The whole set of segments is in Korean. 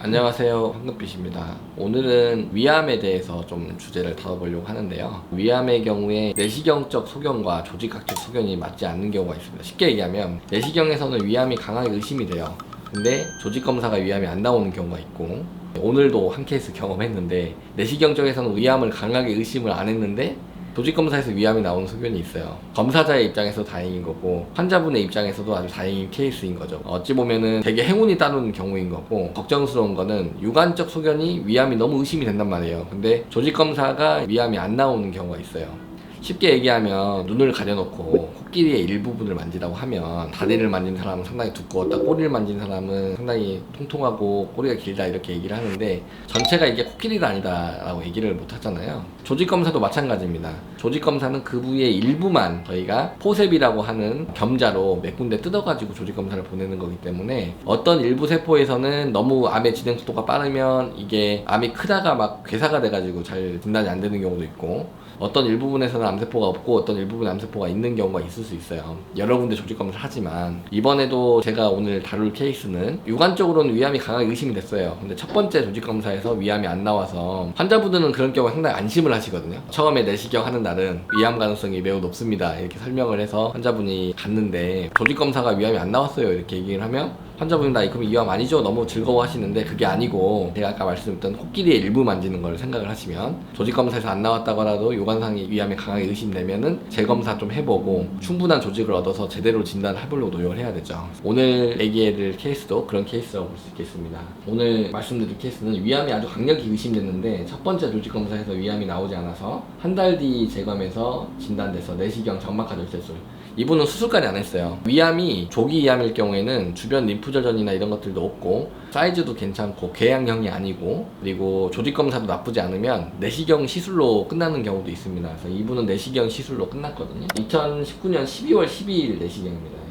안녕하세요, 황금빛입니다. 오늘은 위암에 대해서 좀 주제를 다뤄보려고 하는데요. 위암의 경우에 내시경적 소견과 조직학적 소견이 맞지 않는 경우가 있습니다. 쉽게 얘기하면 내시경에서는 위암이 강하게 의심이 돼요. 근데 조직검사가 위암이 안 나오는 경우가 있고, 오늘도 한 케이스 경험했는데 내시경 쪽에서는 위암을 강하게 의심을 안 했는데 조직검사에서 위암이 나오는 소견이 있어요. 검사자의 입장에서 다행인 거고 환자분의 입장에서도 아주 다행인 케이스인 거죠. 어찌 보면은 되게 행운이 따르는 경우인 거고, 걱정스러운 거는 유관적 소견이 위암이 너무 의심이 된단 말이에요. 근데 조직검사가 위암이 안 나오는 경우가 있어요. 쉽게 얘기하면 눈을 가려놓고 코끼리의 일부분을 만지라고 하면 다리를 만진 사람은 상당히 두꺼웠다, 꼬리를 만진 사람은 상당히 통통하고 꼬리가 길다 이렇게 얘기를 하는데, 전체가 이게 코끼리가 아니다 라고 얘기를 못 하잖아요. 조직검사도 마찬가지입니다. 조직검사는 그 부위의 일부만 저희가 포셉이라고 하는 겸자로 몇 군데 뜯어가지고 조직검사를 보내는 거기 때문에, 어떤 일부 세포에서는 너무 암의 진행 속도가 빠르면 이게 암이 크다가 막 괴사가 돼가지고 잘 진단이 안 되는 경우도 있고, 어떤 일부분에서는 암세포가 없고 어떤 일부분에 암세포가 있는 경우가 있을 수 있어요. 여러 군데 조직검사를 하지만, 이번에도 제가 오늘 다룰 케이스는 유관적으로는 위암이 강하게 의심이 됐어요. 근데 첫 번째 조직검사에서 위암이 안 나와서 환자분들은 그런 경우에 상당히 안심을 하시거든요. 처음에 내시경 하는 날은 위암 가능성이 매우 높습니다 이렇게 설명을 해서 환자분이 갔는데, 조직검사가 위암이 안 나왔어요 이렇게 얘기를 하면 환자분이 나 그럼 위암 아니죠? 너무 즐거워 하시는데, 그게 아니고 제가 아까 말씀드렸던 코끼리의 일부 만지는 걸 생각을 하시면, 조직검사에서 안 나왔다고 하더라도 요관상이 위암에 강하게 의심되면은 재검사 좀 해보고 충분한 조직을 얻어서 제대로 진단을 해보려고 노력을 해야 되죠. 오늘 얘기해드릴 케이스도 그런 케이스라고 볼 수 있겠습니다. 오늘 말씀드릴 케이스는 위암이 아주 강력히 의심됐는데 첫 번째 조직검사에서 위암이 나오지 않아서 한 달 뒤 재검에서 진단돼서 내시경 점막하 절제술, 이분은 수술까지 안 했어요. 위암이 조기 위암일 경우에는 주변 림프절전이나 이런 것들도 없고 사이즈도 괜찮고 궤양형이 아니고, 그리고 조직검사도 나쁘지 않으면 내시경 시술로 끝나는 경우도 있습니다. 그래서 이분은 내시경 시술로 끝났거든요. 2019년 12월 12일 내시경입니다.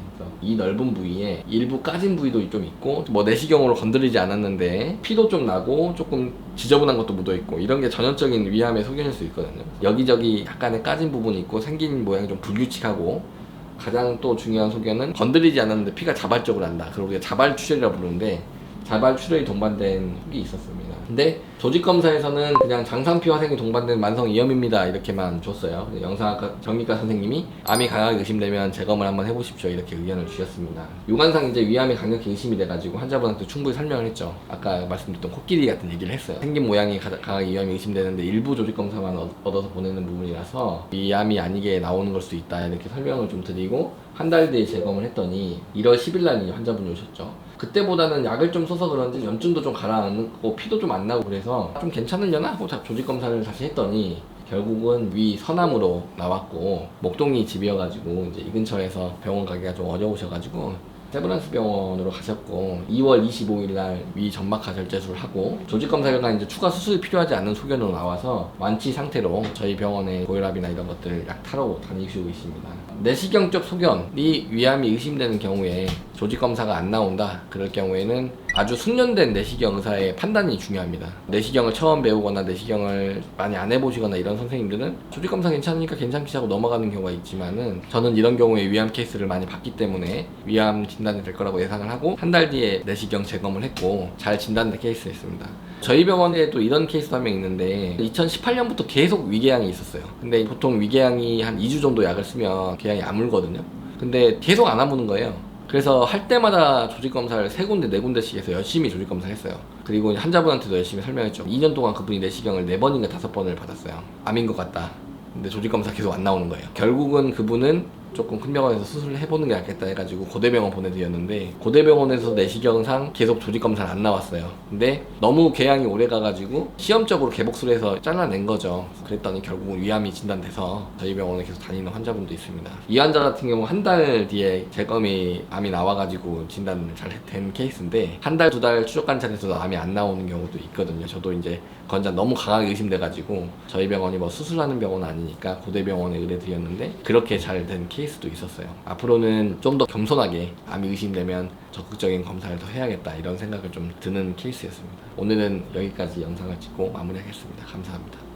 이 넓은 부위에 일부 까진 부위도 좀 있고, 뭐 내시경으로 건드리지 않았는데 피도 좀 나고 조금 지저분한 것도 묻어있고, 이런 게 전형적인 위암의 소견일 수 있거든요. 여기저기 약간의 까진 부분이 있고 생긴 모양이 좀 불규칙하고, 가장 또 중요한 소견은 건드리지 않았는데 피가 자발적으로 난다. 그걸 우리가 자발출혈이라고 부르는데, 자발출혈이 동반된 혹이 있었습니다. 근데 조직검사에서는 그냥 장상피 화생이 동반된 만성이염입니다 이렇게만 줬어요. 영상학과 정기과 선생님이 암이 강하게 의심되면 재검을 한번 해보십시오 이렇게 의견을 주셨습니다. 유관상 이제 위암이 강력히 의심이 돼가지고 환자분한테 충분히 설명을 했죠. 아까 말씀드렸던 코끼리 같은 얘기를 했어요. 생긴 모양이 강하게 위암이 의심되는데 일부 조직검사만 얻어서 보내는 부분이라서 위암이 아니게 나오는 걸 수 있다 이렇게 설명을 좀 드리고, 한 달 뒤에 재검을 했더니 1월 10일 날 환자분이 오셨죠. 그때보다는 약을 좀 써서 그런지 염증도 좀 가라앉고 피도 좀 안 나고 그래서 좀 괜찮으려나 하고 조직검사를 다시 했더니 결국은 위 서남으로 나왔고, 목동이 집이어가지고 이제 이 근처에서 병원 가기가 좀 어려우셔가지고 세브란스 병원으로 가셨고, 2월 25일 날 위 점막하 절제술을 하고, 조직검사 결과 이제 추가 수술이 필요하지 않는 소견으로 나와서 완치 상태로 저희 병원에 고혈압이나 이런 것들 약 타러 다니시고 있습니다. 내시경적 소견이 위암이 의심되는 경우에 조직검사가 안 나온다 그럴 경우에는 아주 숙련된 내시경 의사의 판단이 중요합니다. 내시경을 처음 배우거나 내시경을 많이 안 해보시거나 이런 선생님들은 조직검사 괜찮으니까 괜찮기 하고 넘어가는 경우가 있지만은, 저는 이런 경우에 위암 케이스를 많이 봤기 때문에 위암 진단이 될 거라고 예상을 하고 한 달 뒤에 내시경 재검을 했고 잘 진단된 케이스였습니다. 저희 병원에도 이런 케이스 한 명 있는데 2018년부터 계속 위궤양이 있었어요. 근데 보통 위궤양이 한 2주 정도 약을 쓰면 궤양이 아물거든요. 근데 계속 안 아무는 거예요. 그래서 할 때마다 조직검사를 3군데 4군데씩 해서 열심히 조직검사를 했어요. 그리고 환자분한테도 열심히 설명했죠. 2년 동안 그분이 내시경을 4번인가 5번을 받았어요. 암인 것 같다. 근데 조직검사 계속 안 나오는 거예요. 결국은 그분은 조금 큰 병원에서 수술을 해보는 게 낫겠다 해가지고 고대병원 보내드렸는데, 고대병원에서 내시경상 계속 조직검사는 안 나왔어요. 근데 너무 궤양이 오래 가가지고 시험적으로 개복수를 해서 잘라낸 거죠. 그랬더니 결국은 위암이 진단돼서 저희 병원에 계속 다니는 환자분도 있습니다. 이 환자 같은 경우 한 달 뒤에 재검이 암이 나와가지고 진단을 잘 된 케이스인데, 한 달, 2달 추적 관찰에서도 암이 안 나오는 경우도 있거든요. 저도 이제 건자 너무 강하게 의심돼가지고 저희 병원이 뭐 수술하는 병원은 아니니까 고대병원에 의뢰드렸는데 그렇게 잘 된 케이스도 있었어요. 앞으로는 좀 더 겸손하게 암이 의심되면 적극적인 검사를 더 해야겠다 이런 생각을 좀 드는 케이스였습니다. 오늘은 여기까지 영상을 찍고 마무리하겠습니다. 감사합니다.